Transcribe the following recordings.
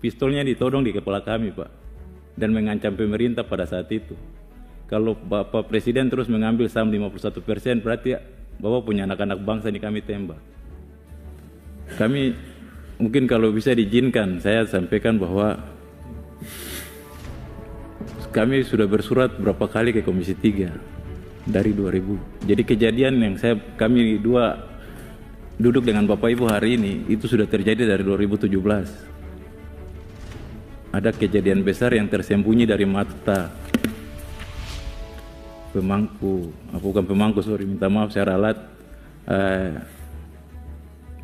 pistolnya ditodong di kepala kami, Pak, dan mengancam pemerintah pada saat itu. Kalau Bapak Presiden terus mengambil saham 51%, berarti Bapak punya anak-anak bangsa ini kami tembak. Kami mungkin kalau bisa diizinkan, saya sampaikan bahwa kami sudah bersurat berapa kali ke Komisi 3 dari 2000. Jadi kejadian yang kami dua duduk dengan Bapak Ibu hari ini itu sudah terjadi dari 2017. Ada kejadian besar yang tersembunyi dari mata pemangku, bukan pemangku, sorry, minta maaf, saya ralat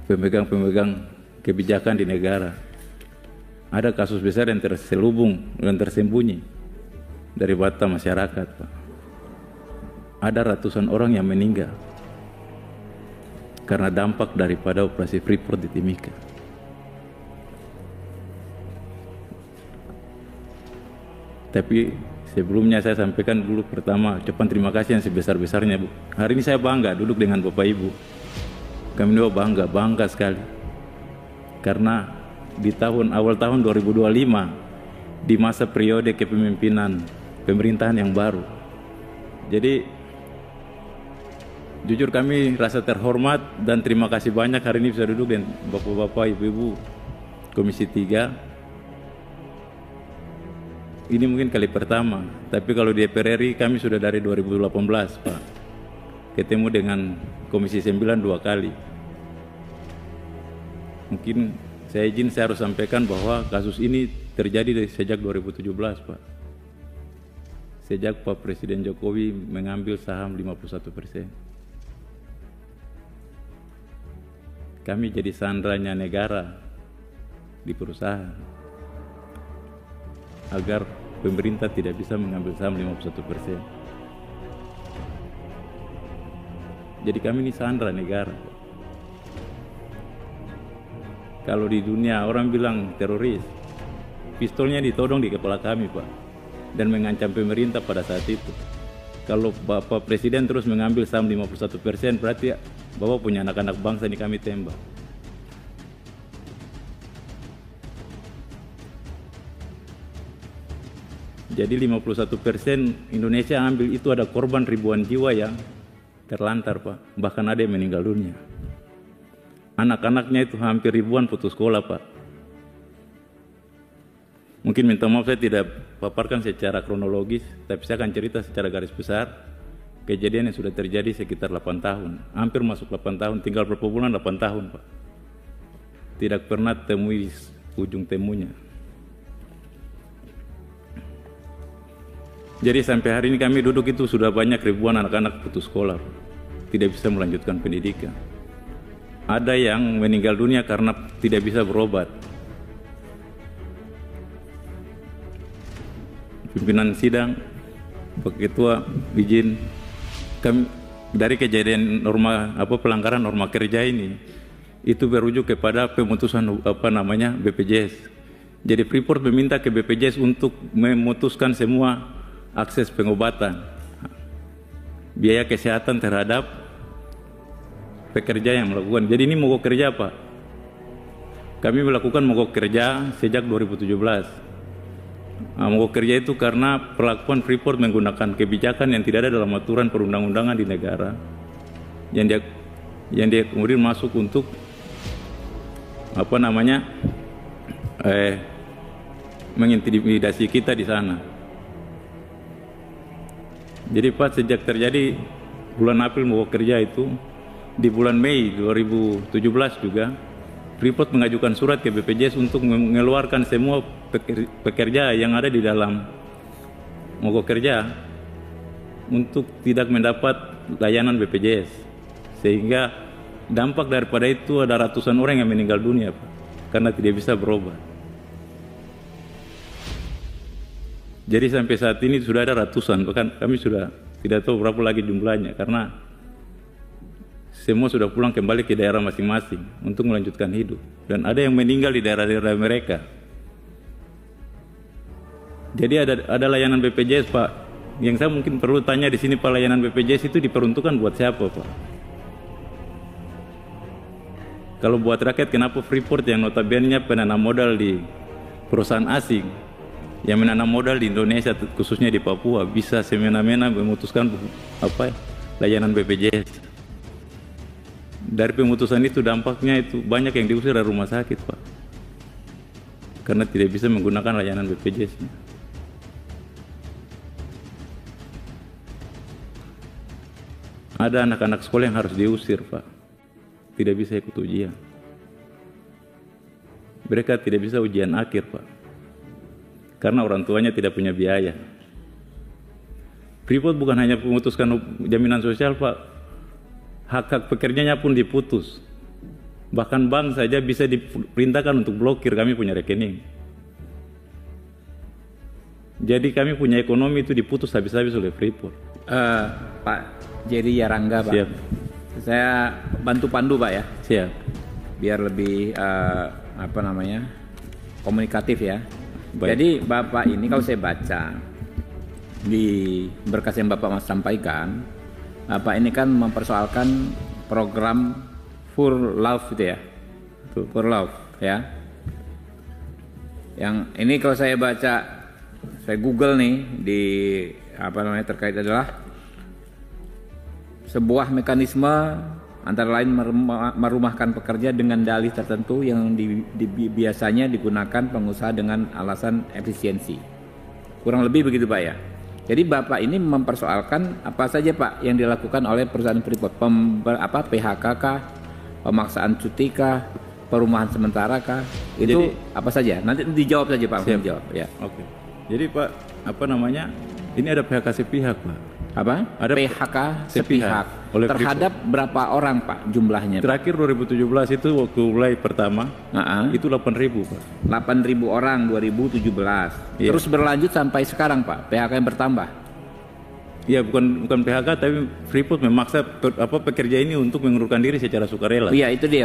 pemegang kebijakan di negara. Ada kasus besar yang terselubung dan tersembunyi dari mata masyarakat, Pak. Ada ratusan orang yang meninggal karena dampak daripada operasi Freeport di Timika. Tapi sebelumnya saya sampaikan dulu pertama ucapan terima kasih yang sebesar-besarnya, Bu. Hari ini saya bangga duduk dengan Bapak Ibu. Kami dua bangga sekali. Karena di awal tahun 2025, di masa periode kepemimpinan pemerintahan yang baru. Jadi jujur kami rasa terhormat dan terima kasih banyak hari ini bisa duduk dengan Bapak-bapak, Ibu-ibu Komisi 3. Ini mungkin kali pertama, tapi kalau di DPR RI kami sudah dari 2018, Pak. Ketemu dengan Komisi 9 2 kali. Mungkin saya harus sampaikan bahwa kasus ini terjadi sejak 2017, Pak. Sejak Pak Presiden Jokowi mengambil saham 51%. Kami jadi sandranya negara di perusahaan agar pemerintah tidak bisa mengambil saham 51%. Jadi kami ini sandra negara. Kalau di dunia orang bilang teroris, pistolnya ditodong di kepala kami, Pak, dan mengancam pemerintah pada saat itu. Kalau Bapak Presiden terus mengambil saham 51%, berarti Bapak punya anak-anak bangsa ini kami tembak. Jadi 51% Indonesia ambil, itu ada korban ribuan jiwa yang terlantar, Pak. Bahkan ada yang meninggal dunia. Anak-anaknya itu hampir ribuan putus sekolah, Pak. Mungkin minta maaf saya tidak paparkan secara kronologis, tapi saya akan cerita secara garis besar kejadian yang sudah terjadi sekitar 8 tahun. Hampir masuk 8 tahun, tinggal berapa bulan 8 tahun, Pak. Tidak pernah temui ujung temunya. Jadi sampai hari ini kami duduk itu sudah banyak ribuan anak-anak putus sekolah, tidak bisa melanjutkan pendidikan. Ada yang meninggal dunia karena tidak bisa berobat. Pimpinan sidang, Pak Ketua, izin kami dari kejadian pelanggaran norma kerja ini itu berujuk kepada pemutusan BPJS. Jadi Freeport meminta ke BPJS untuk memutuskan semua akses pengobatan, biaya kesehatan terhadap pekerja yang melakukan. Jadi ini mogok kerja, Pak. Kami melakukan mogok kerja sejak 2017. Mogok kerja itu karena perlakuan Freeport menggunakan kebijakan yang tidak ada dalam aturan perundang-undangan di negara, yang dia kemudian masuk untuk mengintimidasi kita di sana. Jadi Pak, sejak terjadi bulan April mogok kerja itu, di bulan Mei 2017 juga Freeport mengajukan surat ke BPJS untuk mengeluarkan semua pekerja yang ada di dalam mogok kerja untuk tidak mendapat layanan BPJS, sehingga dampak daripada itu ada ratusan orang yang meninggal dunia, Pak, karena tidak bisa berobat. Jadi sampai saat ini sudah ada ratusan, bahkan kami sudah tidak tahu berapa lagi jumlahnya, karena semua sudah pulang kembali ke daerah masing-masing untuk melanjutkan hidup, dan ada yang meninggal di daerah-daerah mereka. Jadi ada layanan BPJS, Pak. Yang saya mungkin perlu tanya di sini, Pak, layanan BPJS itu diperuntukkan buat siapa, Pak? Kalau buat rakyat, kenapa Freeport yang notabene penanam modal di perusahaan asing yang menanam modal di Indonesia, khususnya di Papua, bisa semena-mena memutuskan layanan BPJS. Dari pemutusan itu dampaknya itu banyak yang diusir dari rumah sakit, Pak, karena tidak bisa menggunakan layanan BPJS. Ada anak-anak sekolah yang harus diusir, Pak, tidak bisa ikut ujian. Mereka tidak bisa ujian akhir, Pak, karena orang tuanya tidak punya biaya. Freeport bukan hanya memutuskan jaminan sosial, Pak, hak-hak pekerjanya pun diputus. Bahkan bank saja bisa diperintahkan untuk blokir kami punya rekening. Jadi kami punya ekonomi itu diputus habis-habis oleh Freeport. Pak Jerry Yarangga, Pak. Siap. Saya bantu pandu, Pak, ya. Siap. Biar lebih komunikatif ya. Baik. Jadi Bapak ini kalau saya baca di berkas yang Bapak Mas sampaikan, Bapak ini kan mempersoalkan program For Love gitu ya. For Love ya. Yang ini kalau saya baca, saya Google nih di terkait adalah sebuah mekanisme antara lain merumahkan pekerja dengan dalih tertentu yang biasanya digunakan pengusaha dengan alasan efisiensi. Kurang lebih begitu, Pak, ya. Jadi Bapak ini mempersoalkan apa saja, Pak, yang dilakukan oleh perusahaan Freeport, PHK kah, pemaksaan cuti kah, perumahan sementara kah, itu jadi, apa saja? Nanti dijawab saja, Pak. Dijawab ya. Oke. Jadi, Pak, ini ada PHK sepihak, Pak. Ada PHK sepihak terhadap berapa orang, Pak, jumlahnya, Pak? Terakhir 2017 itu waktu mulai pertama itu 8.000, Pak. 8.000 orang 2017. Iya. Terus berlanjut sampai sekarang, Pak, PHK yang bertambah. Iya, bukan PHK, tapi Freeport memaksa pekerja ini untuk mengundurkan diri secara sukarela. Iya, itu dia.